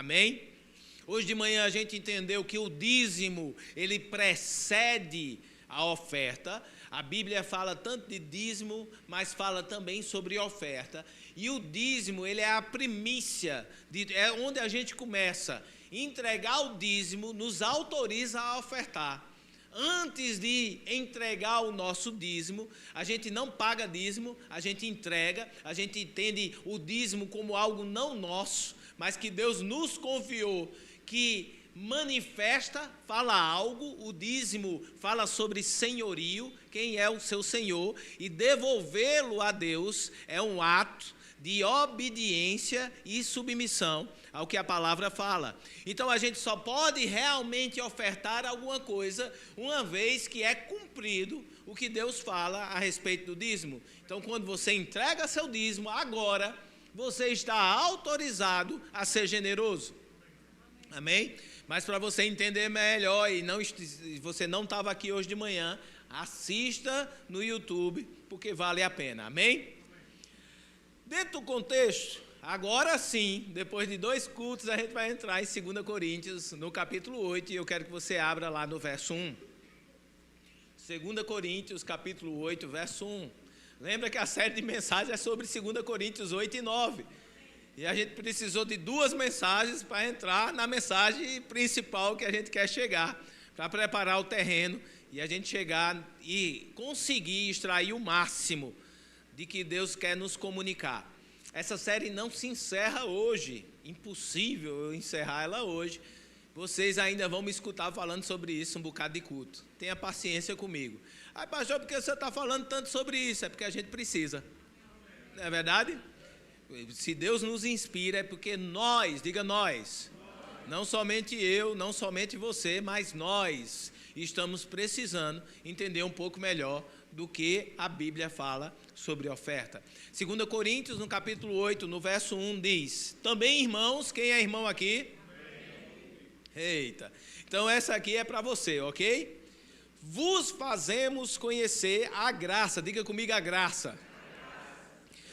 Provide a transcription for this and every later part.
Amém? Hoje de manhã a gente entendeu que o dízimo, ele precede a oferta. A Bíblia fala tanto de dízimo, mas fala também sobre oferta. E o dízimo, ele é a primícia, é onde a gente começa. Entregar o dízimo nos autoriza a ofertar. Antes de entregar o nosso dízimo, a gente não paga dízimo, a gente entrega, a gente entende o dízimo como algo não nosso, mas que Deus nos confiou, que manifesta, fala algo. O dízimo fala sobre senhorio, quem é o seu senhor, e devolvê-lo a Deus é um ato de obediência e submissão ao que a palavra fala. Então a gente só pode realmente ofertar alguma coisa uma vez que é cumprido o que Deus fala a respeito do dízimo. Então quando você entrega seu dízimo, agora você está autorizado a ser generoso. Amém? Mas para você entender melhor e você não estava aqui hoje de manhã, assista no YouTube, porque vale a pena. Amém? Dentro do contexto, agora sim, depois de 2 cultos, a gente vai entrar em 2 Coríntios, no capítulo 8, e eu quero que você abra lá no verso 1. 2 Coríntios, capítulo 8, verso 1. Lembra que a série de mensagens é sobre 2 Coríntios 8 e 9. E a gente precisou de 2 mensagens para entrar na mensagem principal que a gente quer chegar, para preparar o terreno e a gente chegar e conseguir extrair o máximo de que Deus quer nos comunicar. Essa série não se encerra hoje, impossível eu encerrar ela hoje. Vocês ainda vão me escutar falando sobre isso um bocado de culto. Tenha paciência comigo. Aí, pastor, por que você está falando tanto sobre isso? É porque a gente precisa. Não é verdade? Se Deus nos inspira, é porque nós, diga nós, não somente eu, não somente você, mas nós estamos precisando entender um pouco melhor do que a Bíblia fala sobre oferta. 2 Coríntios, no capítulo 8, no verso 1, diz: também, irmãos, quem é irmão aqui? Eita, então essa aqui é para você, ok? Vos fazemos conhecer a graça, diga comigo a graça,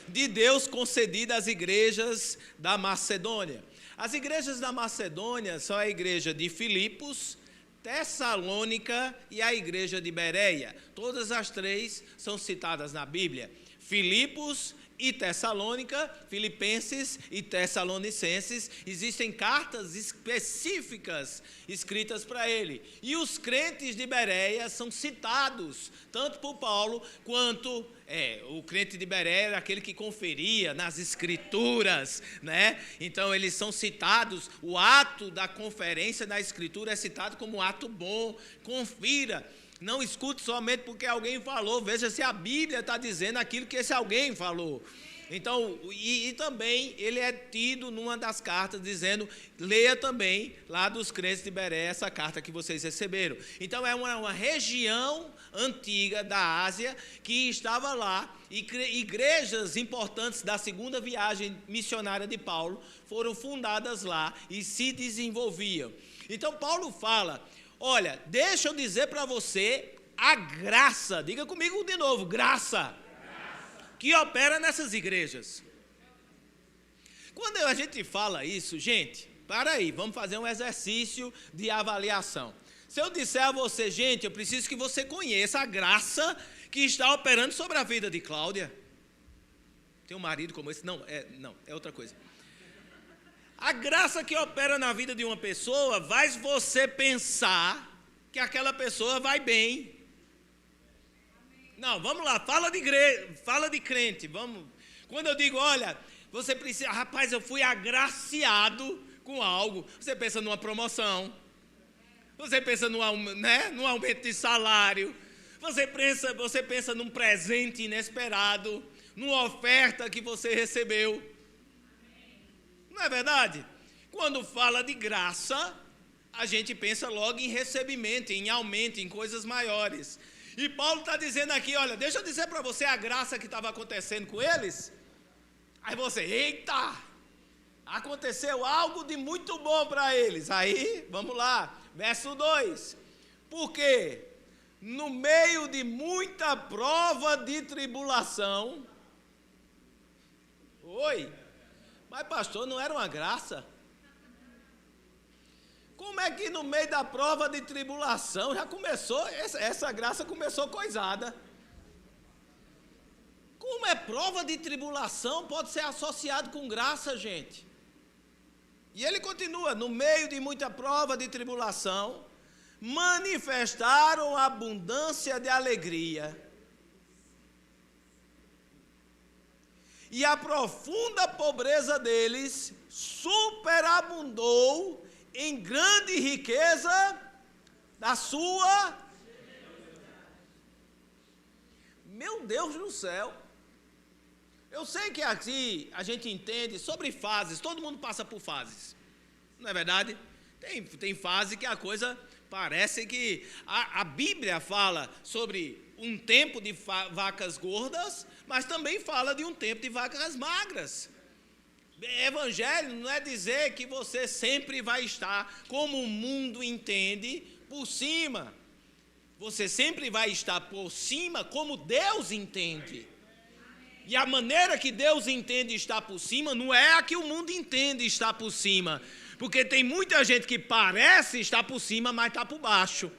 de Deus concedida às igrejas da Macedônia. As igrejas da Macedônia são a igreja de Filipos, Tessalônica e a igreja de Bereia. Todas as 3 são citadas na Bíblia. Filipos e Tessalônica, Filipenses e Tessalonicenses, existem cartas específicas escritas para ele. E os crentes de Bereia são citados, tanto por Paulo quanto o crente de Bereia era aquele que conferia nas escrituras, né? Então eles são citados, o ato da conferência na escritura é citado como um ato bom, confira. Não escute somente porque alguém falou, veja se a Bíblia está dizendo aquilo que esse alguém falou. Então, e também ele é tido numa das cartas dizendo, leia também lá dos crentes de Bereia essa carta que vocês receberam. Então é uma região antiga da Ásia que estava lá, e igrejas importantes da segunda viagem missionária de Paulo foram fundadas lá e se desenvolviam. Então Paulo fala: olha, deixa eu dizer para você a graça, diga comigo de novo, graça, que opera nessas igrejas. Quando a gente fala isso, gente, para aí, vamos fazer um exercício de avaliação. Se eu disser a você, gente, eu preciso que você conheça a graça que está operando sobre a vida de Cláudia. Tem um marido como esse? Não, é outra coisa. A graça que opera na vida de uma pessoa faz você pensar que aquela pessoa vai bem. Não, vamos lá, fala de crente, vamos. Quando eu digo, olha, você precisa, rapaz, eu fui agraciado com algo, você pensa numa promoção, você pensa num aumento de salário, você pensa num presente inesperado, numa oferta que você recebeu. Não é verdade? Quando fala de graça, a gente pensa logo em recebimento, em aumento, em coisas maiores. E Paulo está dizendo aqui, olha, deixa eu dizer para você a graça que estava acontecendo com eles. Aí você, eita, aconteceu algo de muito bom para eles. Aí, vamos lá, verso 2. Porque no meio de muita prova de tribulação, mas pastor, não era uma graça? é que no meio da prova de tribulação já começou, essa graça começou coisada. Como é prova de tribulação, pode ser associado com graça, gente. E ele continua, no meio de muita prova de tribulação, manifestaram abundância de alegria. E a profunda pobreza deles superabundou em grande riqueza da sua. Meu Deus do céu. Eu sei que aqui a gente entende sobre fases, todo mundo passa por fases, não é verdade? Tem fase que a coisa parece que a Bíblia fala sobre um tempo de vacas gordas, mas também fala de um tempo de vacas magras. Evangelho não é dizer que você sempre vai estar, como o mundo entende, por cima. Você sempre vai estar por cima como Deus entende. E a maneira que Deus entende estar por cima não é a que o mundo entende estar por cima. Porque tem muita gente que parece estar por cima, mas está por baixo.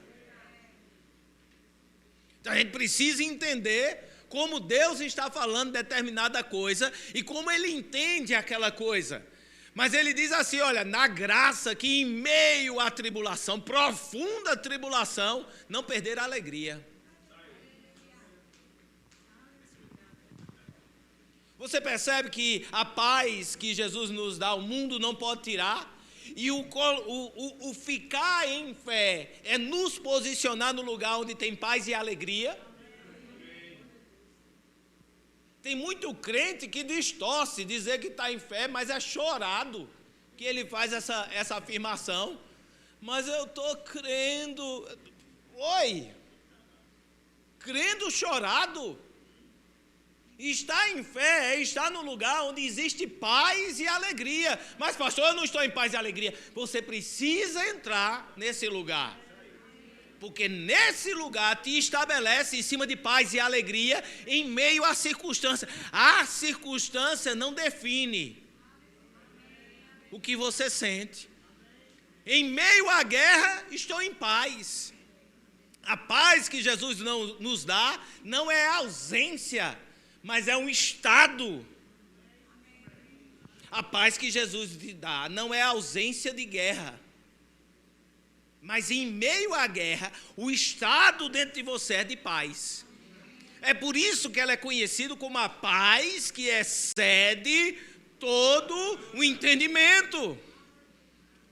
Então a gente precisa entender como Deus está falando determinada coisa e como Ele entende aquela coisa. Mas Ele diz assim, olha, na graça que em meio à tribulação, profunda tribulação, não perder a alegria. Você percebe que a paz que Jesus nos dá, o mundo não pode tirar? E o ficar em fé é nos posicionar no lugar onde tem paz e alegria. Tem muito crente que distorce, dizer que está em fé, mas é chorado que ele faz essa afirmação. Mas eu estou crendo. Oi! Crendo chorado. Estar em fé é estar no lugar onde existe paz e alegria. Mas pastor, eu não estou em paz e alegria. Você precisa entrar nesse lugar. Porque nesse lugar te estabelece em cima de paz e alegria em meio à circunstância. A circunstância não define o que você sente. Em meio à guerra, estou em paz. A paz que Jesus nos dá não é ausência, mas é um estado. A paz que Jesus te dá não é ausência de guerra, mas em meio à guerra, o estado dentro de você é de paz. É por isso que ela é conhecida como a paz que excede todo o entendimento.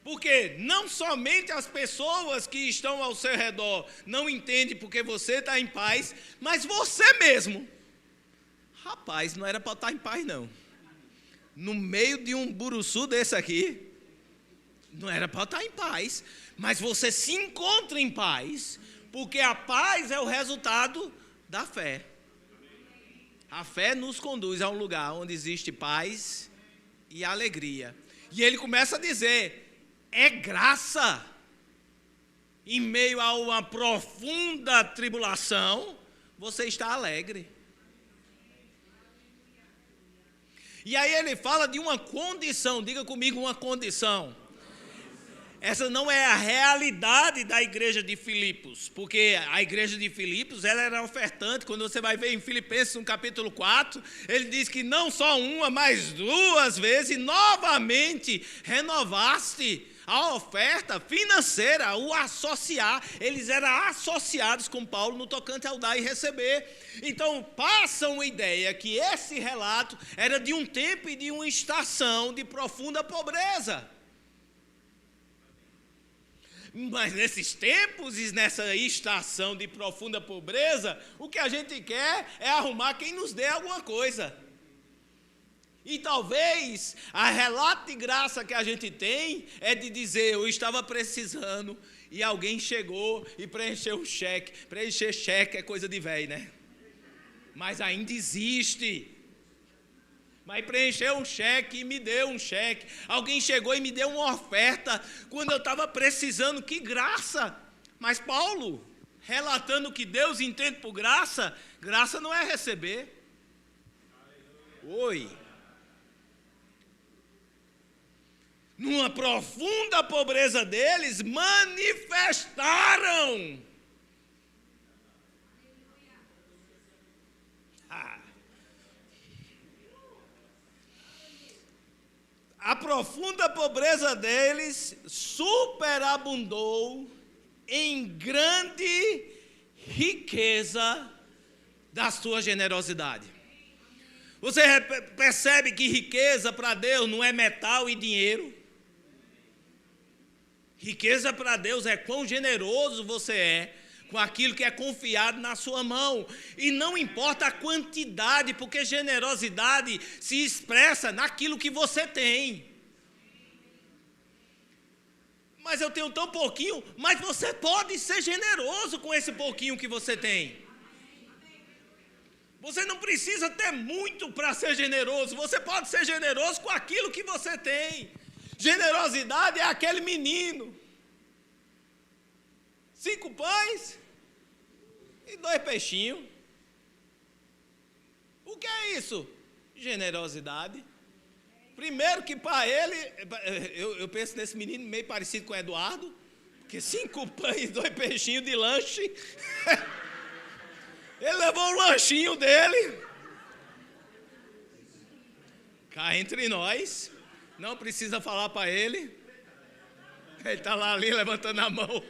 Porque não somente as pessoas que estão ao seu redor não entendem porque você está em paz, mas você mesmo. Rapaz, não era para estar em paz, não. No meio de um buruçu desse aqui, não era para estar em paz. Mas você se encontra em paz, porque a paz é o resultado da fé. A fé nos conduz a um lugar onde existe paz e alegria. E ele começa a dizer, é graça. Em meio a uma profunda tribulação, você está alegre. E aí ele fala de uma condição, diga comigo uma condição. Essa não é a realidade da igreja de Filipos, porque a igreja de Filipos ela era ofertante. Quando você vai ver em Filipenses no capítulo 4, ele diz que não só uma, mas 2 vezes, novamente renovaste a oferta financeira, o associar. Eles eram associados com Paulo no tocante ao dar e receber. Então passa uma ideia que esse relato era de um tempo e de uma estação de profunda pobreza. Mas nesses tempos e nessa estação de profunda pobreza, o que a gente quer é arrumar quem nos dê alguma coisa. E talvez a relato de graça que a gente tem é de dizer, eu estava precisando e alguém chegou e preencheu o cheque. Preencher cheque é coisa de velho, né? Mas ainda existe. Mas preencheu um cheque e me deu um cheque. Alguém chegou e me deu uma oferta quando eu estava precisando. Que graça! Mas Paulo, relatando que Deus entende por graça, graça não é receber. Oi. numa profunda pobreza deles, manifestaram. A profunda pobreza deles superabundou em grande riqueza da sua generosidade. Você percebe que riqueza para Deus não é metal e dinheiro? Riqueza para Deus é quão generoso você é com aquilo que é confiado na sua mão. E não importa a quantidade, porque generosidade se expressa naquilo que você tem. Mas eu tenho tão pouquinho, mas você pode ser generoso com esse pouquinho que você tem. Você não precisa ter muito para ser generoso, você pode ser generoso com aquilo que você tem. Generosidade é aquele menino. 5 pães e 2 peixinhos. O que é isso? Generosidade. Primeiro que para ele, eu penso nesse menino meio parecido com o Eduardo, porque 5 pães e 2 peixinhos de lanche. Ele levou o lanchinho dele. Cá entre nós, não precisa falar para ele. Ele está lá ali levantando a mão.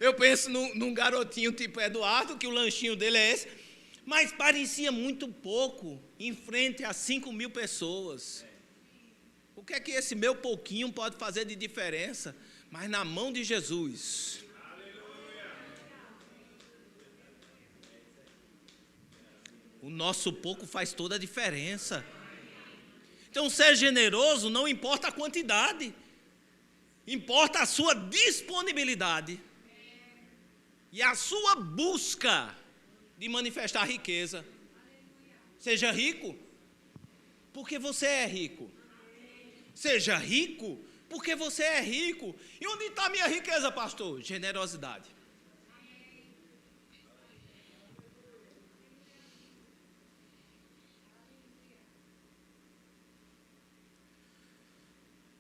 Eu penso num garotinho tipo Eduardo, que o lanchinho dele é esse, mas parecia muito pouco em frente a 5.000 pessoas. O que é que esse meu pouquinho pode fazer de diferença? Mas na mão de Jesus. O nosso pouco faz toda a diferença. Então, ser generoso não importa a quantidade, importa a sua disponibilidade e a sua busca de manifestar riqueza. Seja rico, porque você é rico. Seja rico, porque você é rico. E onde está a minha riqueza, pastor? Generosidade.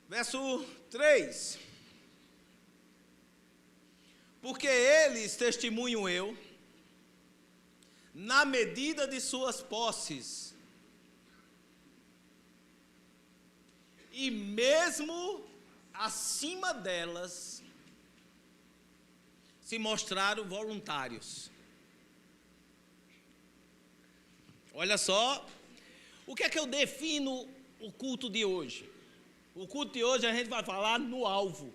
Verso 3. Porque eles, testemunho eu, na medida de suas posses, e mesmo acima delas, se mostraram voluntários. Olha só, o que é que eu defino o culto de hoje? O culto de hoje a gente vai falar no alvo.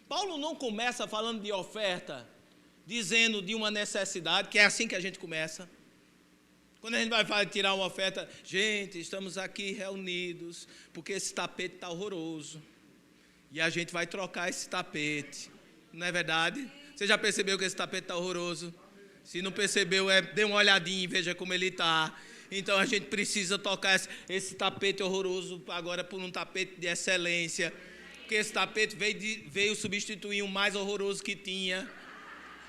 Paulo não começa falando de oferta, dizendo de uma necessidade, que é assim que a gente começa. Quando a gente vai tirar uma oferta, gente, estamos aqui reunidos, porque esse tapete está horroroso, e a gente vai trocar esse tapete, não é verdade? Você já percebeu que esse tapete está horroroso? Se não percebeu, dê uma olhadinha e veja como ele está. Então a gente precisa trocar esse tapete horroroso agora por um tapete de excelência, porque esse tapete veio substituir um mais horroroso que tinha.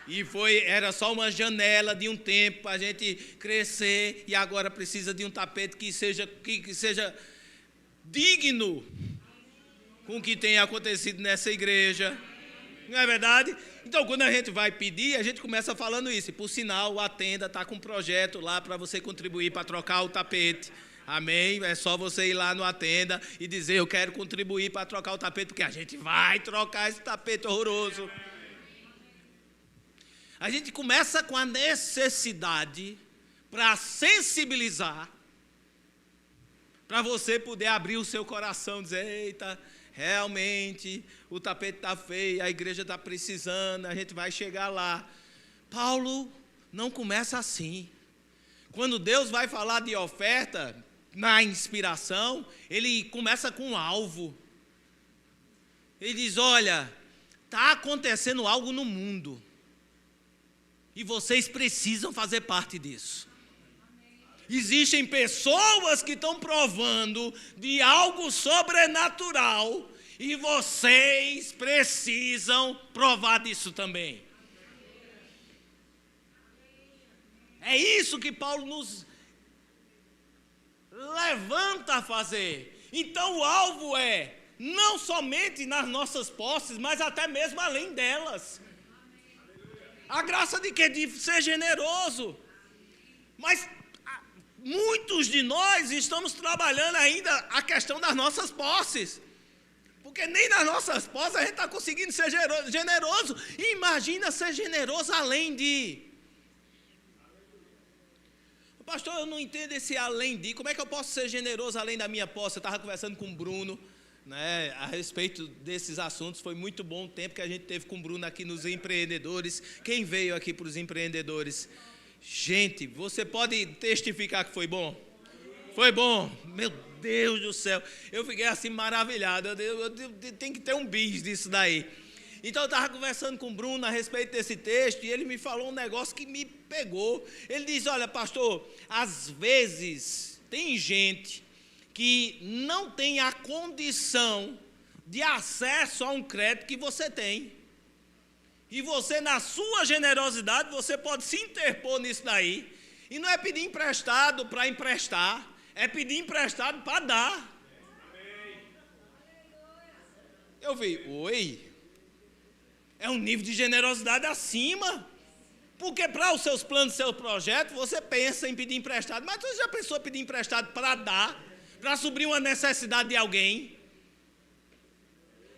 E era só uma janela de um tempo para a gente crescer, e agora precisa de um tapete que seja digno com o que tem acontecido nessa igreja. Não é verdade? Então, quando a gente vai pedir, a gente começa falando isso. E, por sinal, a tenda está com um projeto lá para você contribuir para trocar o tapete. Amém? É só você ir lá na tenda e dizer, eu quero contribuir para trocar o tapete, porque a gente vai trocar esse tapete horroroso. A gente começa com a necessidade para sensibilizar, para você poder abrir o seu coração e dizer, eita, realmente o tapete está feio, a igreja está precisando, a gente vai chegar lá. Paulo não começa assim. Quando Deus vai falar de oferta, na inspiração, ele começa com um alvo. Ele diz, olha, está acontecendo algo no mundo, e vocês precisam fazer parte disso. Existem pessoas que estão provando de algo sobrenatural, e vocês precisam provar disso também. É isso que Paulo nos levanta a fazer. Então o alvo é não somente nas nossas posses, mas até mesmo além delas. A graça de quê? De ser generoso. Mas muitos de nós estamos trabalhando ainda a questão das nossas posses. Porque nem nas nossas posses a gente está conseguindo ser generoso. E imagina ser generoso além de. Pastor, eu não entendo esse além de. Como é que eu posso ser generoso além da minha posse? Eu estava conversando com o Bruno, né, a respeito desses assuntos. Foi muito bom o tempo que a gente teve com o Bruno aqui nos empreendedores. Quem veio aqui para os empreendedores? Gente, você pode testificar que foi bom? Foi bom? Meu Deus do céu. Eu fiquei assim maravilhado. Eu tenho que ter um bis disso daí. Então eu estava conversando com o Bruno a respeito desse texto e ele me falou um negócio que me pegou. Ele diz, olha pastor, às vezes tem gente que não tem a condição de acesso a um crédito que você tem. E você, na sua generosidade, você pode se interpor nisso daí. E não é pedir emprestado para emprestar, é pedir emprestado para dar. Eu vi, oi? É um nível de generosidade acima. Porque para os seus planos, seu projeto, você pensa em pedir emprestado. Mas você já pensou em pedir emprestado para dar? Para suprir uma necessidade de alguém?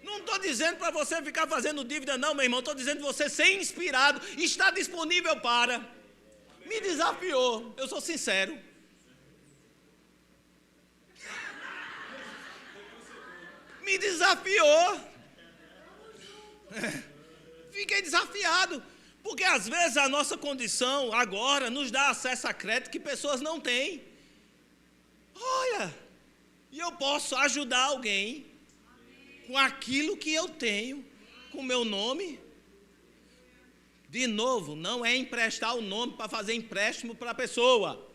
Não estou dizendo para você ficar fazendo dívida não, meu irmão. Estou dizendo você ser inspirado, estar disponível para. Me desafiou, eu sou sincero. Me desafiou. Fiquei desafiado, porque às vezes a nossa condição agora nos dá acesso a crédito que pessoas não têm. Olha, e eu posso ajudar alguém com aquilo que eu tenho, com o meu nome. De novo, não é emprestar o nome para fazer empréstimo para a pessoa.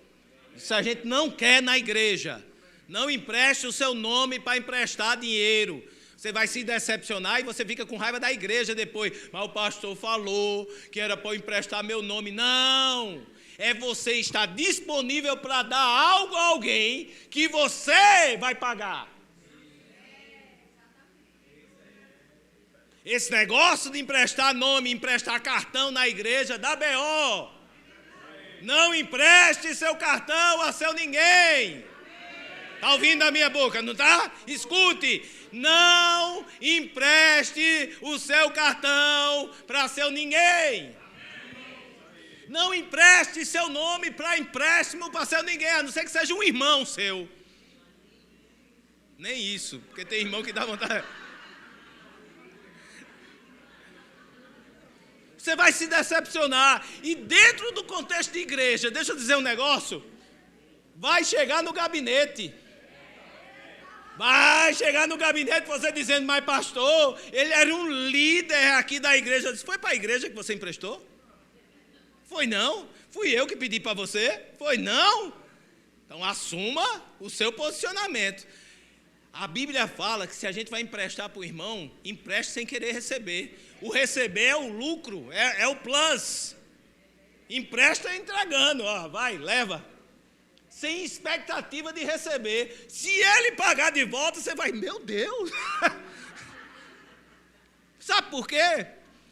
Isso a gente não quer na igreja. Não empreste o seu nome para emprestar dinheiro. Você vai se decepcionar e você fica com raiva da igreja depois. Mas o pastor falou que era para eu emprestar meu nome. Não! É você estar disponível para dar algo a alguém que você vai pagar. Esse negócio de emprestar nome, emprestar cartão na igreja, dá BO. Não empreste seu cartão a seu ninguém. Está ouvindo a minha boca, não está? Escute. Não empreste o seu cartão para seu ninguém. Não empreste seu nome para empréstimo para seu ninguém, a não ser que seja um irmão seu. Nem isso, porque tem irmão que dá vontade. Você vai se decepcionar. E dentro do contexto de igreja, deixa eu dizer um negócio. Vai chegar no gabinete. Vai chegar no gabinete você dizendo, mas pastor, ele era um líder aqui da igreja. Eu disse, foi para a igreja que você emprestou? Foi não? Fui eu que pedi para você? Foi não? Então assuma o seu posicionamento. A Bíblia fala que se a gente vai emprestar para o irmão, empreste sem querer receber. O receber é o lucro, é o plus. Empresta entregando, ó, vai, leva. Sem expectativa de receber. Se ele pagar de volta, você vai, meu Deus. Sabe por quê?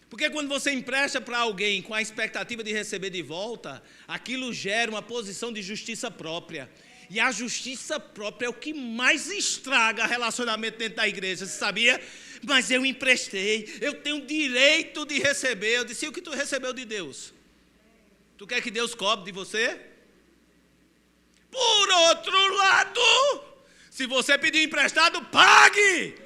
Porque quando você empresta para alguém com a expectativa de receber de volta, aquilo gera uma posição de justiça própria. E a justiça própria é o que mais estraga relacionamento dentro da igreja, você sabia? Mas eu emprestei, eu tenho direito de receber. Eu disse, e o que tu recebeu de Deus? Tu quer que Deus cobre de você? Por outro lado, se você pedir emprestado, pague!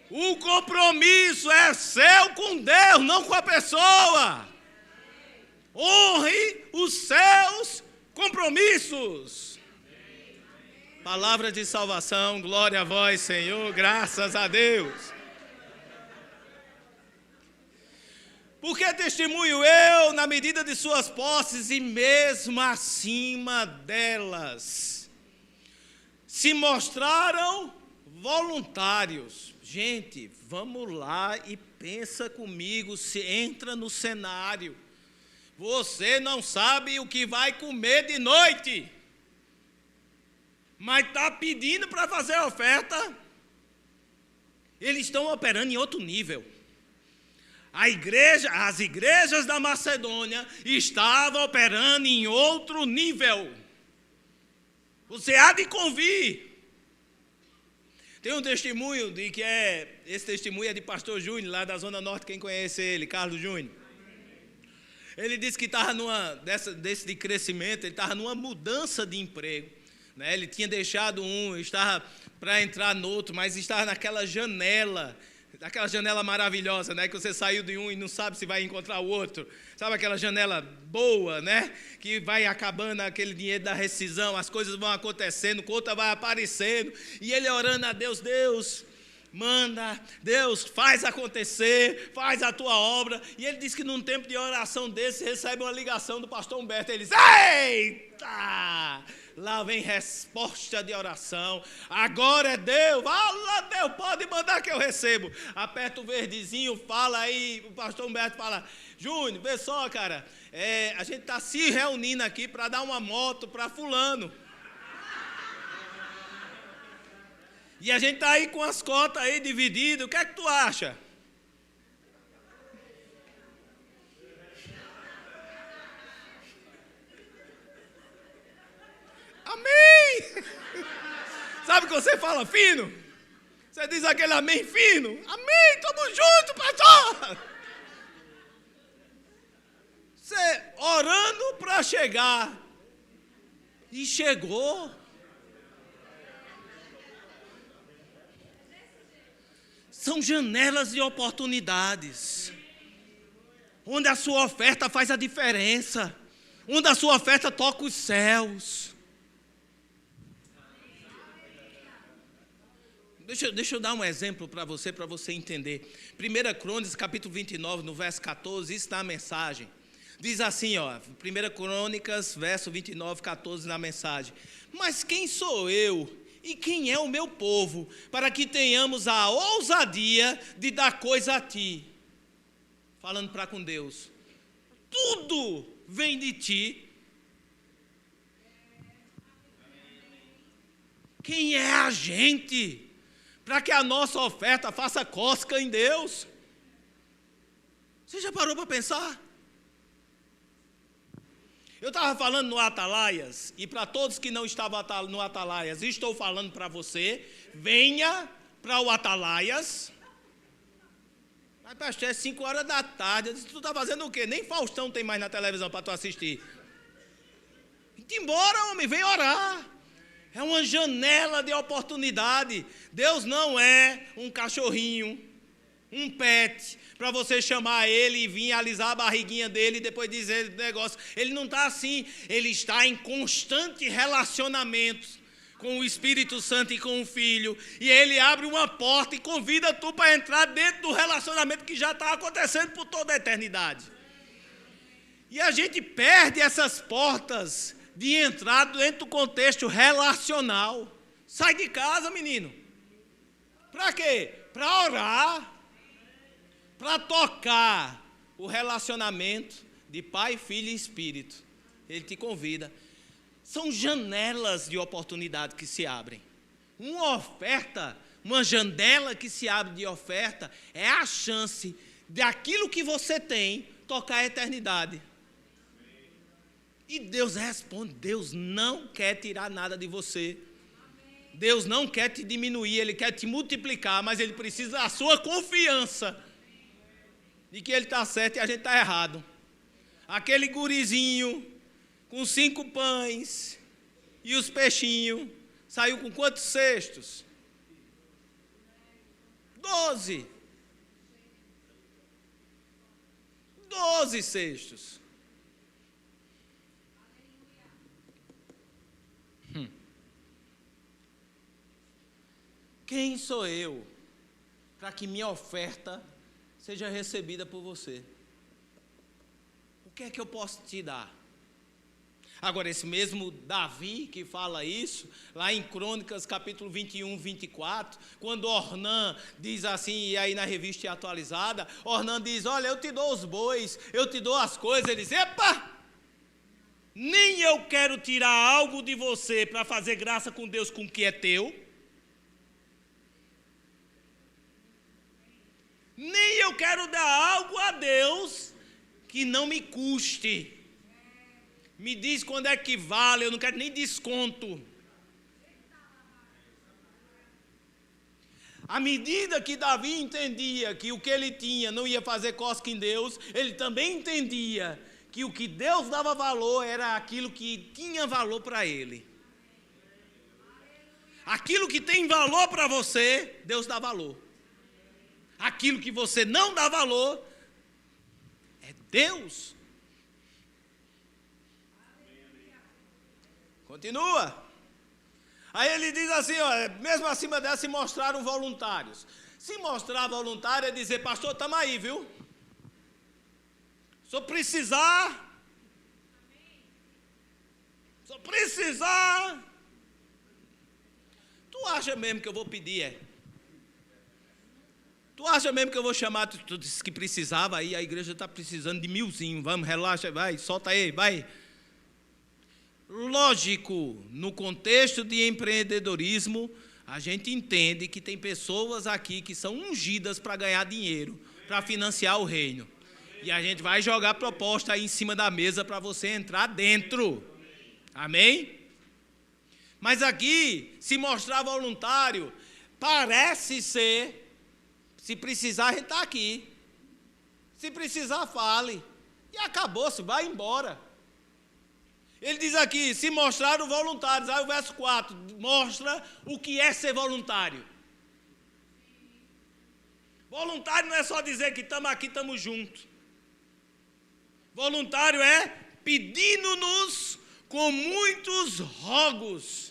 O compromisso é seu com Deus, não com a pessoa. Honre os seus compromissos. Palavra de salvação, glória a vós, Senhor, graças a Deus. Porque testemunho eu na medida de suas posses e mesmo acima delas. Se mostraram voluntários. Gente, vamos lá e pensa comigo, se entra no cenário. Você não sabe o que vai comer de noite, mas está pedindo para fazer a oferta. Eles estão operando em outro nível. As igrejas da Macedônia estavam operando em outro nível. Você há de convir. Tem um testemunho esse testemunho é de pastor Júnior, lá da Zona Norte, quem conhece ele, Carlos Júnior. Ele disse que estava desse de crescimento, ele estava numa mudança de emprego. Né? Ele tinha deixado estava para entrar no outro, mas estava naquela janela maravilhosa, né? Que você saiu de um e não sabe se vai encontrar o outro. Sabe aquela janela boa, né? Que vai acabando aquele dinheiro da rescisão, as coisas vão acontecendo, conta vai aparecendo, e ele orando a Deus, Deus, manda, Deus, faz acontecer, faz a tua obra. E ele disse que num tempo de oração desse, recebe uma ligação do pastor Humberto, ele diz, eita! Lá vem resposta de oração. Agora é Deus. Fala, Deus, pode mandar que eu recebo. Aperta o verdezinho, fala aí. O pastor Humberto fala, Júnior, vê só, cara. A gente está se reunindo aqui para dar uma moto para fulano. E a gente está aí com as cotas aí divididas. O que é que tu acha? Amém! Sabe que você fala fino? Você diz aquele amém fino? Amém, estamos juntos, pastor! Você orando para chegar. E chegou. São janelas de oportunidades. Onde a sua oferta faz a diferença. Onde a sua oferta toca os céus. Deixa eu dar um exemplo para você entender. 1 Crônicas, capítulo 29, no verso 14, isso na mensagem. Diz assim, 1 Crônicas, verso 29, 14, na mensagem. Mas quem sou eu e quem é o meu povo, para que tenhamos a ousadia de dar coisa a ti? Falando para com Deus. Tudo vem de ti. Quem é a gente para que a nossa oferta faça cosca em Deus? Você já parou para pensar? Eu estava falando no Atalaias, e para todos que não estavam no Atalaias, estou falando para você, venha para o Atalaias. Mas pastor, é 5 horas da tarde, eu disse, tu está fazendo o quê? Nem Faustão tem mais na televisão para tu assistir. Vai embora, homem, vem orar. É uma janela de oportunidade. Deus não é um cachorrinho, um pet, para você chamar ele e vir alisar a barriguinha dele e depois dizer negócio. Ele não está assim. Ele está em constante relacionamento com o Espírito Santo e com o Filho. E ele abre uma porta e convida tu para entrar dentro do relacionamento que já está acontecendo por toda a eternidade. E a gente perde essas portas de entrar dentro do contexto relacional. Sai de casa, menino. Para quê? Para orar. Para tocar o relacionamento de Pai, Filho e Espírito. Ele te convida. São janelas de oportunidade que se abrem. Uma oferta, uma janela que se abre de oferta, é a chance daquilo que você tem tocar a eternidade. E Deus responde, Deus não quer tirar nada de você. Deus não quer te diminuir, Ele quer te multiplicar, mas Ele precisa da sua confiança de que Ele está certo e a gente está errado. Aquele gurizinho com 5 pães e os peixinhos, saiu com quantos cestos? 12. 12 cestos. Quem sou eu para que minha oferta seja recebida por você? O que é que eu posso te dar? Agora, esse mesmo Davi que fala isso, lá em Crônicas, capítulo 21, 24, quando Ornã diz assim, e aí na revista atualizada, Ornã diz, olha, eu te dou os bois, eu te dou as coisas, ele diz, epa, nem eu quero tirar algo de você para fazer graça com Deus com o que é teu, nem eu quero dar algo a Deus que não me custe. Me diz quando é que vale, eu não quero nem desconto. À medida que Davi entendia que o que ele tinha não ia fazer cosca em Deus, ele também entendia que o que Deus dava valor era aquilo que tinha valor para ele. Aquilo que tem valor para você, Deus dá valor. Aquilo que você não dá valor, é Deus. Continua. Aí ele diz assim, ó, mesmo acima dessa se mostraram voluntários. Se mostrar voluntário é dizer, pastor, estamos aí, viu? Se eu precisar, tu acha mesmo que eu vou pedir, Tu acha mesmo que eu vou chamar, tu disse que precisava, aí a igreja está precisando de 1000, vamos, relaxa, vai, solta aí, vai. Lógico, no contexto de empreendedorismo, a gente entende que tem pessoas aqui que são ungidas para ganhar dinheiro, para financiar o reino. E a gente vai jogar proposta aí em cima da mesa para você entrar dentro. Amém? Mas aqui, se mostrar voluntário, parece ser, se precisar, a gente está aqui. Se precisar, fale. E acabou-se, vai embora. Ele diz aqui, se mostraram voluntários. Aí o verso 4 mostra o que é ser voluntário. Voluntário não é só dizer que estamos aqui, estamos juntos. Voluntário é pedindo-nos com muitos rogos.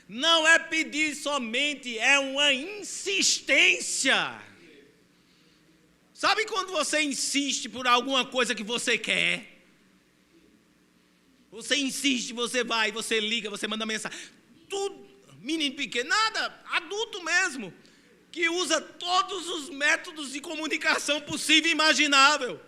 Não é pedir somente, é uma insistência. Sabe quando você insiste por alguma coisa que você quer? Você insiste, você vai, você liga, você manda mensagem. Tudo, menino pequeno, nada, adulto mesmo, que usa todos os métodos de comunicação possível e imaginável.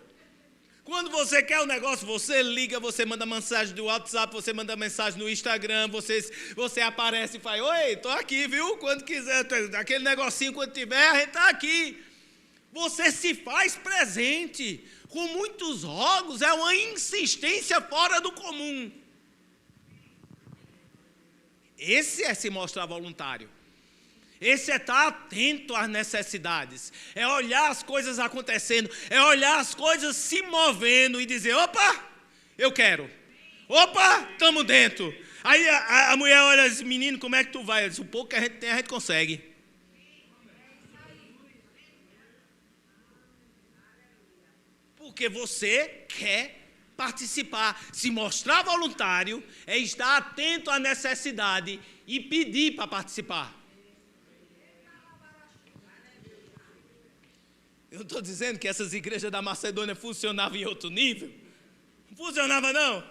Quando você quer um negócio, você liga, você manda mensagem do WhatsApp, você manda mensagem no Instagram, você aparece e fala, oi, estou aqui, viu? Quando quiser, aquele negocinho, quando tiver, a gente está aqui. Você se faz presente, com muitos rogos, é uma insistência fora do comum. Esse é se mostrar voluntário. Esse é estar atento às necessidades, é olhar as coisas acontecendo, é olhar as coisas se movendo e dizer, opa, eu quero, opa, estamos dentro. Aí a mulher olha e diz, menino, como é que tu vai? Eu disse, o pouco que a gente tem, a gente consegue. Porque você quer participar. Se mostrar voluntário é estar atento à necessidade e pedir para participar. Eu estou dizendo que essas igrejas da Macedônia funcionavam em outro nível? Não funcionava, não?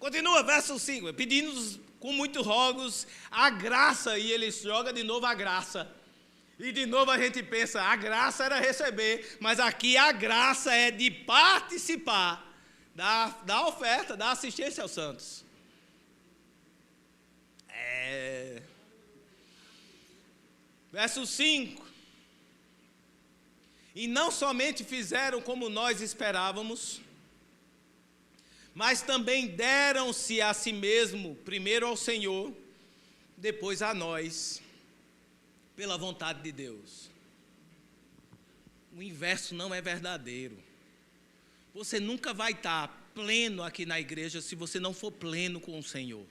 Continua, verso 5. Pedindo com muitos rogos a graça, e ele joga de novo a graça. E de novo a gente pensa, a graça era receber, mas aqui a graça é de participar da oferta, da assistência aos santos. Verso 5. E não somente fizeram como nós esperávamos, mas também deram-se a si mesmo, primeiro ao Senhor, depois a nós, pela vontade de Deus. O inverso não é verdadeiro. Você nunca vai estar pleno aqui na igreja se você não for pleno com o Senhor.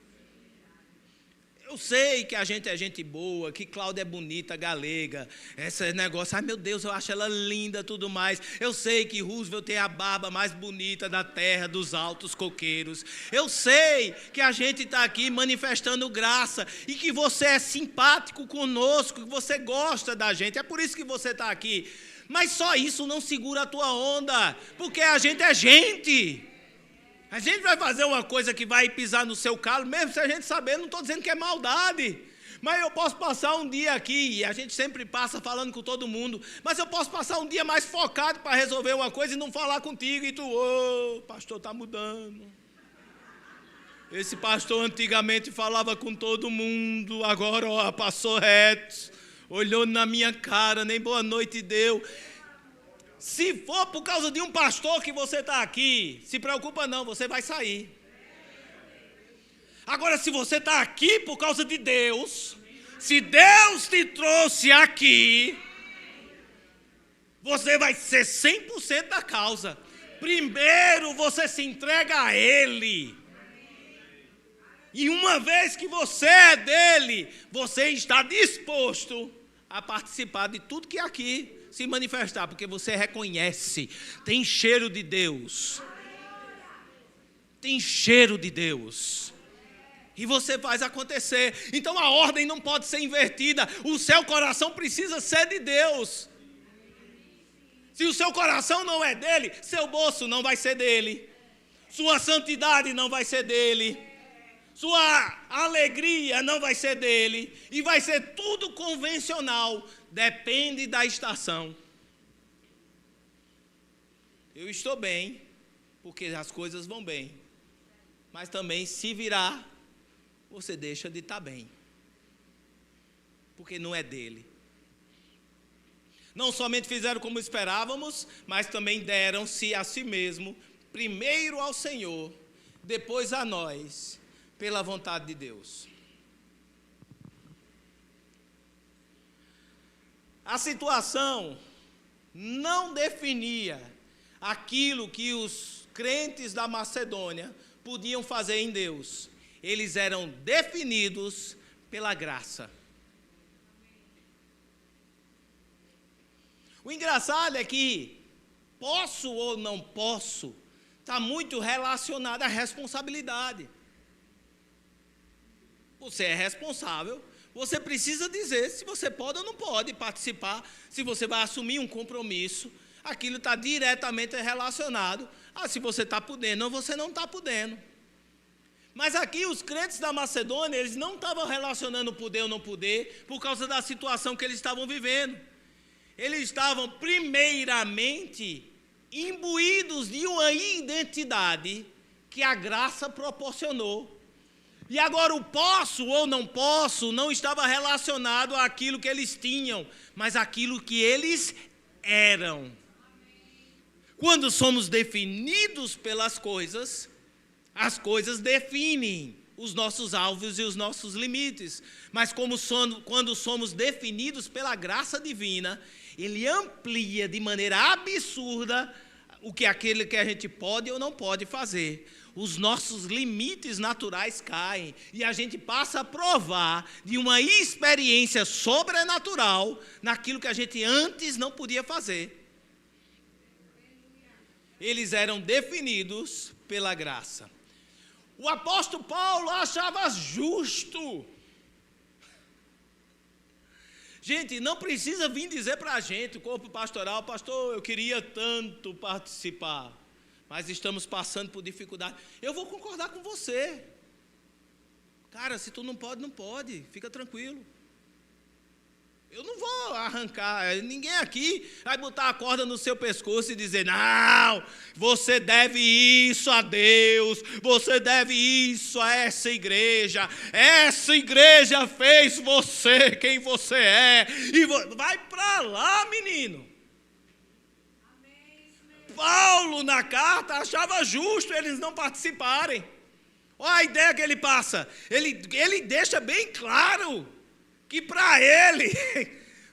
Eu sei que a gente é gente boa, que Cláudia é bonita, galega, esse negócio, ai meu Deus, eu acho ela linda, tudo mais. Eu sei que Roosevelt tem a barba mais bonita da terra, dos altos coqueiros. Eu sei que a gente está aqui manifestando graça e que você é simpático conosco, que você gosta da gente, é por isso que você está aqui. Mas só isso não segura a tua onda, porque a gente é gente. A gente vai fazer uma coisa que vai pisar no seu calo, mesmo se a gente saber, não estou dizendo que é maldade. Mas eu posso passar um dia aqui, e a gente sempre passa falando com todo mundo, mas eu posso passar um dia mais focado para resolver uma coisa e não falar contigo, e tu, o pastor está mudando. Esse pastor antigamente falava com todo mundo, agora passou reto, olhou na minha cara, nem boa noite deu. Se for por causa de um pastor que você está aqui, se preocupa não, você vai sair. Agora, se você está aqui por causa de Deus, se Deus te trouxe aqui, você vai ser 100% da causa. Primeiro você se entrega a Ele. E uma vez que você é dele, você está disposto a participar de tudo que aqui se manifestar, porque você reconhece, tem cheiro de Deus. Tem cheiro de Deus. E você faz acontecer. Então a ordem não pode ser invertida. O seu coração precisa ser de Deus. Se o seu coração não é dele, seu bolso não vai ser dele. Sua santidade não vai ser dele. Sua alegria não vai ser dele. E vai ser tudo convencional. Depende da estação. Eu estou bem, porque as coisas vão bem. Mas também, se virar, você deixa de estar bem. Porque não é dele. Não somente fizeram como esperávamos, mas também deram-se a si mesmo, primeiro ao Senhor, depois a nós, pela vontade de Deus. A situação não definia aquilo que os crentes da Macedônia podiam fazer em Deus. Eles eram definidos pela graça. O engraçado é que posso ou não posso está muito relacionado à responsabilidade. Você é responsável, você precisa dizer se você pode ou não pode participar, se você vai assumir um compromisso. Aquilo está diretamente relacionado a se você está podendo ou você não está podendo. Mas aqui os crentes da Macedônia, eles não estavam relacionando poder ou não poder por causa da situação que eles estavam vivendo. Eles estavam primeiramente imbuídos de uma identidade que a graça proporcionou. E agora o posso ou não posso não estava relacionado àquilo que eles tinham, mas àquilo que eles eram. Quando somos definidos pelas coisas, as coisas definem os nossos alvos e os nossos limites. Mas quando somos definidos pela graça divina, Ele amplia de maneira absurda aquele que a gente pode ou não pode fazer. Os nossos limites naturais caem e a gente passa a provar de uma experiência sobrenatural naquilo que a gente antes não podia fazer. Eles eram definidos pela graça. O apóstolo Paulo achava justo. Gente, não precisa vir dizer para a gente, o corpo pastoral, pastor, eu queria tanto participar, mas estamos passando por dificuldade. Eu vou concordar com você. Cara, se tu não pode, não pode, fica tranquilo. Eu não vou arrancar, ninguém aqui vai botar a corda no seu pescoço e dizer, não, você deve isso a Deus, você deve isso a essa igreja fez você quem você é, e vai para lá, menino. Paulo na carta achava justo eles não participarem. Olha a ideia que ele passa, ele deixa bem claro que para ele,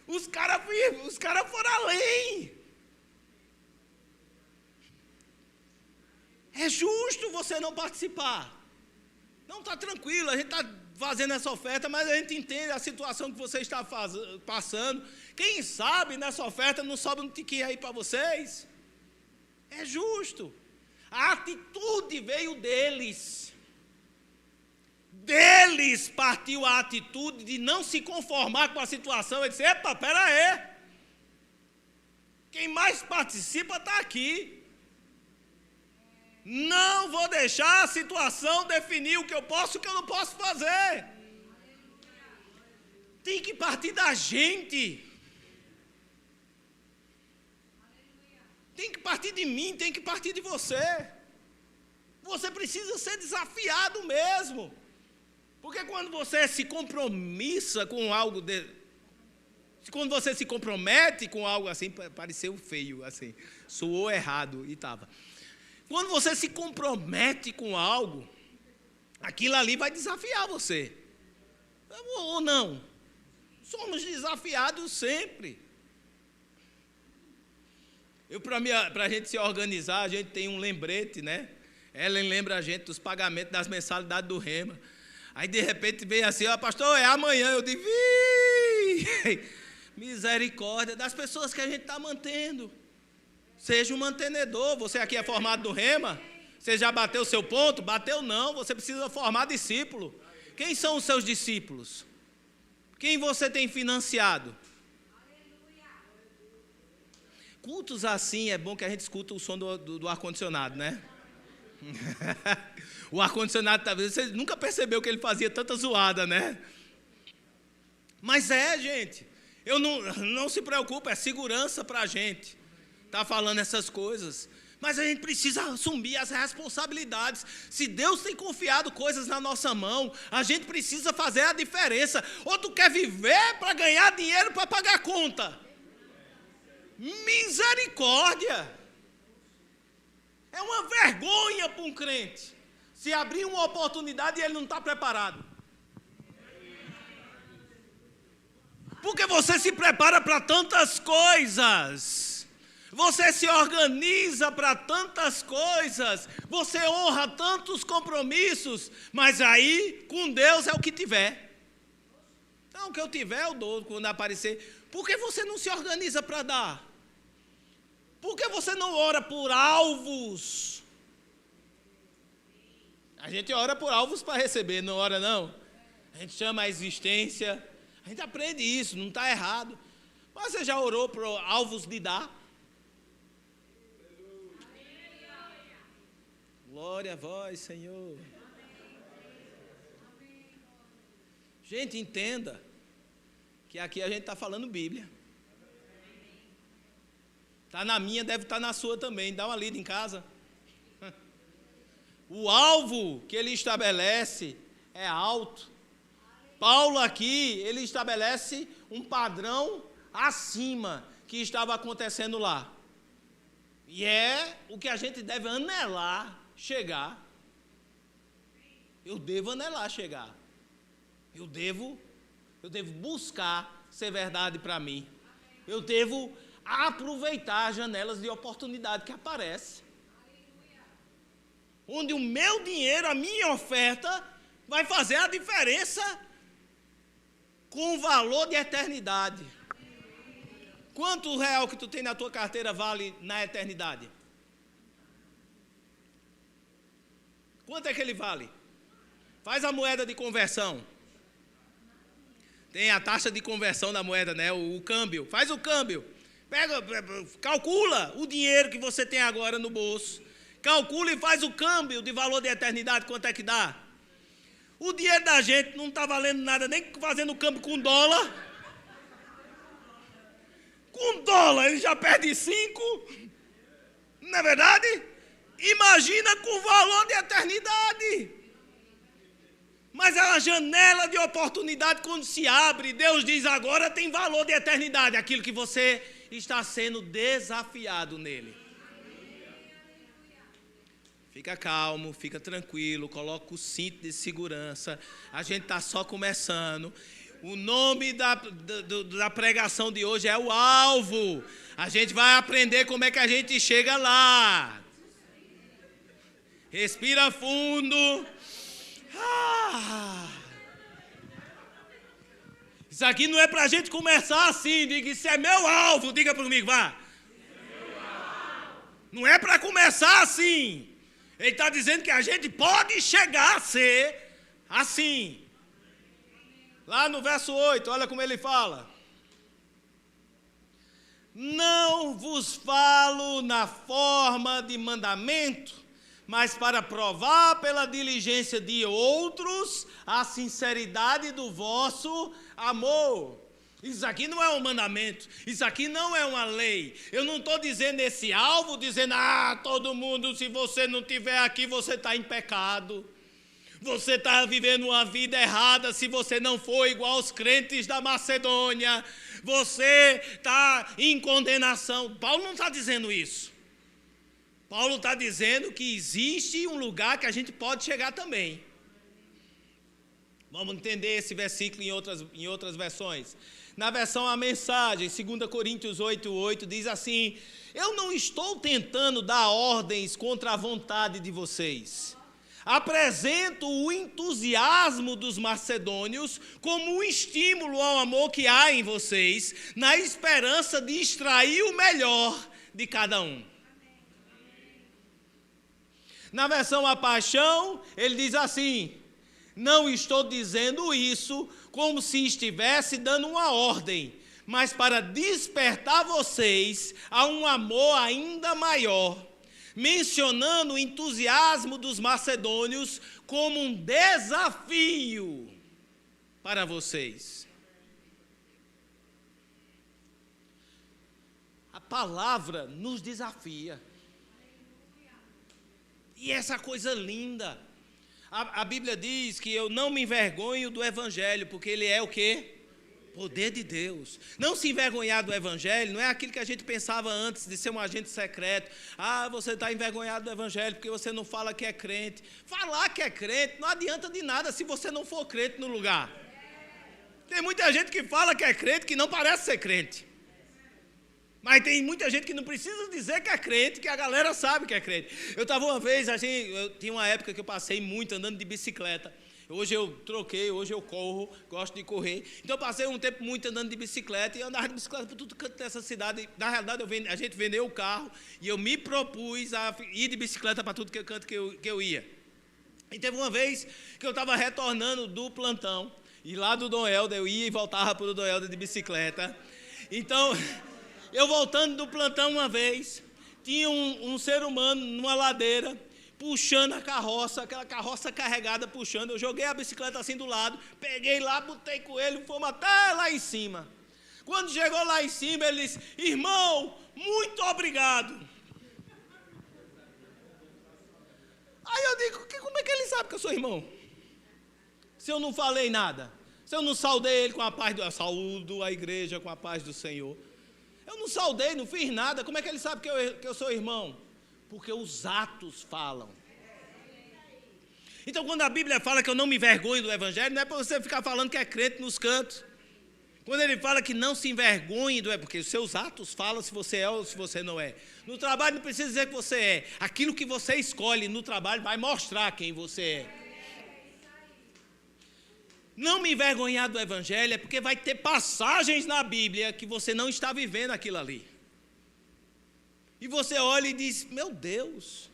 os caras foram além. É justo você não participar. Não, está tranquilo, a gente está fazendo essa oferta, mas a gente entende a situação que você está passando. Quem sabe nessa oferta não sobra um tiquinho aí para vocês? É justo. A atitude veio deles. Deles partiu a atitude de não se conformar com a situação. Ele disse, epa, pera aí. Quem mais participa está aqui. Não vou deixar a situação definir o que eu posso e o que eu não posso fazer. Tem que partir da gente. Tem que partir de mim, tem que partir de você. Você precisa ser desafiado mesmo. Porque quando você se compromissa com algo, quando você se compromete com algo assim, pareceu feio, assim, soou errado e estava. Quando você se compromete com algo, aquilo ali vai desafiar você. Ou não? Somos desafiados sempre. Para a gente se organizar, a gente tem um lembrete, né? Ellen lembra a gente dos pagamentos das mensalidades do Rema. Aí de repente vem assim, ó, pastor, é amanhã. Eu digo, misericórdia das pessoas que a gente está mantendo. Seja um mantenedor. Você aqui é formado no Rema? Você já bateu o seu ponto? Bateu não, você precisa formar discípulo. Quem são os seus discípulos? Quem você tem financiado? Cultos assim, é bom que a gente escuta o som do ar-condicionado, né? O ar-condicionado, talvez, você nunca percebeu que ele fazia tanta zoada, né? Mas gente, não se preocupe, é segurança para a gente tá falando essas coisas. Mas a gente precisa assumir as responsabilidades. Se Deus tem confiado coisas na nossa mão, a gente precisa fazer a diferença. Ou tu quer viver para ganhar dinheiro para pagar a conta? Misericórdia! É uma vergonha para um crente se abrir uma oportunidade e ele não está preparado. Porque você se prepara para tantas coisas, você se organiza para tantas coisas, você honra tantos compromissos, mas aí com Deus é o que tiver. Então o que eu tiver eu dou quando aparecer. Por que você não se organiza para dar? Por que você não ora por alvos? A gente ora por alvos para receber, não ora não? A gente chama a existência, a gente aprende isso, não está errado. Mas você já orou por alvos de dar? Glória a vós, Senhor. Gente, entenda que aqui a gente está falando Bíblia. Está na minha, deve estar na sua também. Dá uma lida em casa. O alvo que ele estabelece é alto. Paulo aqui, ele estabelece um padrão acima que estava acontecendo lá. E é o que a gente deve anelar chegar. Eu devo anelar chegar. Eu devo buscar ser verdade para mim. Eu devo aproveitar as janelas de oportunidade que aparecem. Onde o meu dinheiro, a minha oferta, vai fazer a diferença com valor de eternidade. Quanto o real que tu tem na tua carteira vale na eternidade? Quanto é que ele vale? Faz a moeda de conversão. Tem a taxa de conversão da moeda, né? O câmbio. Faz o câmbio. Calcula o dinheiro que você tem agora no bolso. Calcula e faz o câmbio de valor de eternidade. Quanto é que dá? O dinheiro da gente não está valendo nada, nem fazendo câmbio com dólar. Com dólar ele já perde 5. Não é verdade? Imagina com valor de eternidade. Mas a janela de oportunidade, quando se abre, Deus diz: agora tem valor de eternidade, aquilo que você está sendo desafiado nele. Fica calmo, fica tranquilo, coloca o cinto de segurança. A gente está só começando. O nome da pregação de hoje é o alvo. A gente vai aprender como é que a gente chega lá. Respira fundo. Isso aqui não é para a gente começar assim. Diga, isso é meu alvo. Diga comigo, vá. Não é para começar assim. Ele está dizendo que a gente pode chegar a ser assim. Lá no verso 8, olha como ele fala. Não vos falo na forma de mandamento, mas para provar pela diligência de outros a sinceridade do vosso amor. Isso aqui não é um mandamento, isso aqui não é uma lei. Eu não estou dizendo esse alvo, dizendo, todo mundo, se você não estiver aqui, você está em pecado. Você está vivendo uma vida errada se você não for igual aos crentes da Macedônia. Você está em condenação. Paulo não está dizendo isso. Paulo está dizendo que existe um lugar que a gente pode chegar também. Vamos entender esse versículo em outras versões. Na versão A Mensagem, 2 Coríntios 8:8, diz assim: eu não estou tentando dar ordens contra a vontade de vocês. Apresento o entusiasmo dos macedônios como um estímulo ao amor que há em vocês, na esperança de extrair o melhor de cada um. Na versão A Paixão, ele diz assim: não estou dizendo isso como se estivesse dando uma ordem, mas para despertar vocês a um amor ainda maior, mencionando o entusiasmo dos macedônios como um desafio para vocês. A palavra nos desafia. E essa coisa linda. A Bíblia diz que eu não me envergonho do Evangelho, porque ele é o quê? Poder de Deus. Não se envergonhar do Evangelho não é aquilo que a gente pensava antes de ser um agente secreto. Você está envergonhado do Evangelho porque você não fala que é crente. Falar que é crente não adianta de nada se você não for crente no lugar. Tem muita gente que fala que é crente que não parece ser crente. Mas tem muita gente que não precisa dizer que é crente, que a galera sabe que é crente. Eu estava uma vez, eu tinha uma época que eu passei muito andando de bicicleta. Hoje eu troquei, hoje eu corro, gosto de correr. Então eu passei um tempo muito andando de bicicleta e eu andava de bicicleta por todo canto dessa cidade. Na realidade, a gente vendeu o carro e eu me propus a ir de bicicleta para todo canto que eu ia. E teve uma vez que eu estava retornando do plantão e lá do Dom Helder, eu ia e voltava para o Dom Helder de bicicleta. Então, eu voltando do plantão uma vez, tinha um ser humano numa ladeira, puxando a carroça, aquela carroça carregada puxando. Eu joguei a bicicleta assim do lado, peguei lá, botei com ele, fomos até lá em cima. Quando chegou lá em cima, ele disse: irmão, muito obrigado. Aí eu digo: como é que ele sabe que eu sou irmão? Se eu não falei nada, se eu não saudei ele com a paz do Senhor, saúdo a igreja com a paz do Senhor. Eu não saudei, não fiz nada, como é que ele sabe que eu sou irmão? Porque os atos falam. Então, quando a Bíblia fala que eu não me envergonho do Evangelho, não é para você ficar falando que é crente nos cantos. Quando ele fala que não se envergonhe do Evangelho, porque os seus atos falam se você é ou se você não é. No trabalho não precisa dizer que você é. Aquilo que você escolhe no trabalho vai mostrar quem você é. Não me envergonhar do Evangelho é porque vai ter passagens na Bíblia que você não está vivendo aquilo ali. E você olha e diz: meu Deus,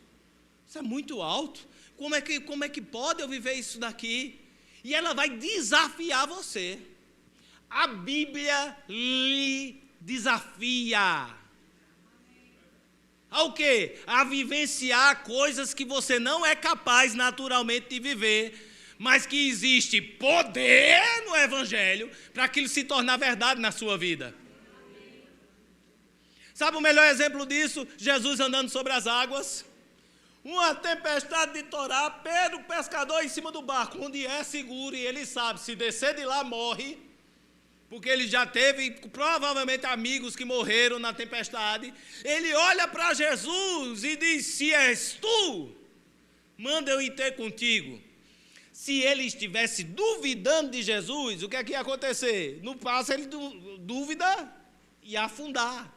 isso é muito alto. Como é que pode eu viver isso daqui? E ela vai desafiar você. A Bíblia lhe desafia. Ao quê? A vivenciar coisas que você não é capaz naturalmente de viver, mas que existe poder no Evangelho para aquilo se tornar verdade na sua vida. Sabe o melhor exemplo disso? Jesus andando sobre as águas. Uma tempestade de Torá, Pedro, pescador, em cima do barco, onde é seguro, e ele sabe, se descer de lá, morre, porque ele já teve, provavelmente, amigos que morreram na tempestade. Ele olha para Jesus e diz: se és tu, manda eu ir ter contigo. Se ele estivesse duvidando de Jesus, o que é que ia acontecer? No passo ele dúvida e afundar.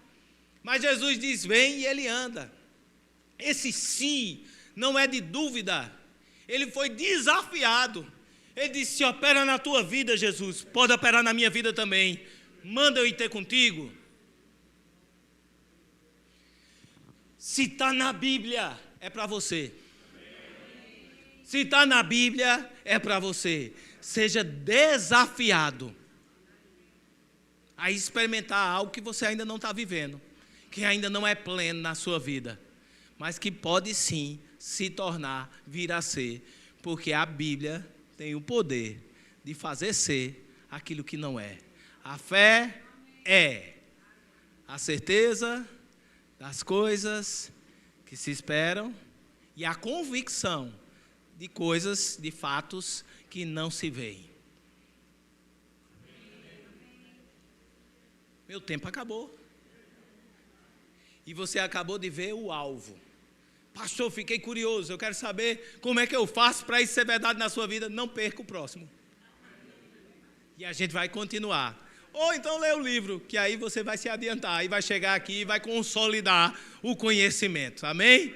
Mas Jesus diz: vem, e ele anda. Esse sim não é de dúvida. Ele foi desafiado. Ele disse: se opera na tua vida, Jesus, pode operar na minha vida também. Manda eu ir ter contigo. Se está na Bíblia, é para você. Se está na Bíblia, é para você. Seja desafiado a experimentar algo que você ainda não está vivendo, que ainda não é pleno na sua vida, mas que pode sim se tornar, vir a ser, porque a Bíblia tem o poder de fazer ser aquilo que não é. A fé é a certeza das coisas que se esperam e a convicção de coisas, de fatos que não se veem. Meu tempo acabou. E você acabou de ver o alvo. Pastor, fiquei curioso, eu quero saber como é que eu faço para isso ser verdade na sua vida. Não perca o próximo. E a gente vai continuar. Ou então lê o livro, que aí você vai se adiantar e vai chegar aqui e vai consolidar o conhecimento. Amém?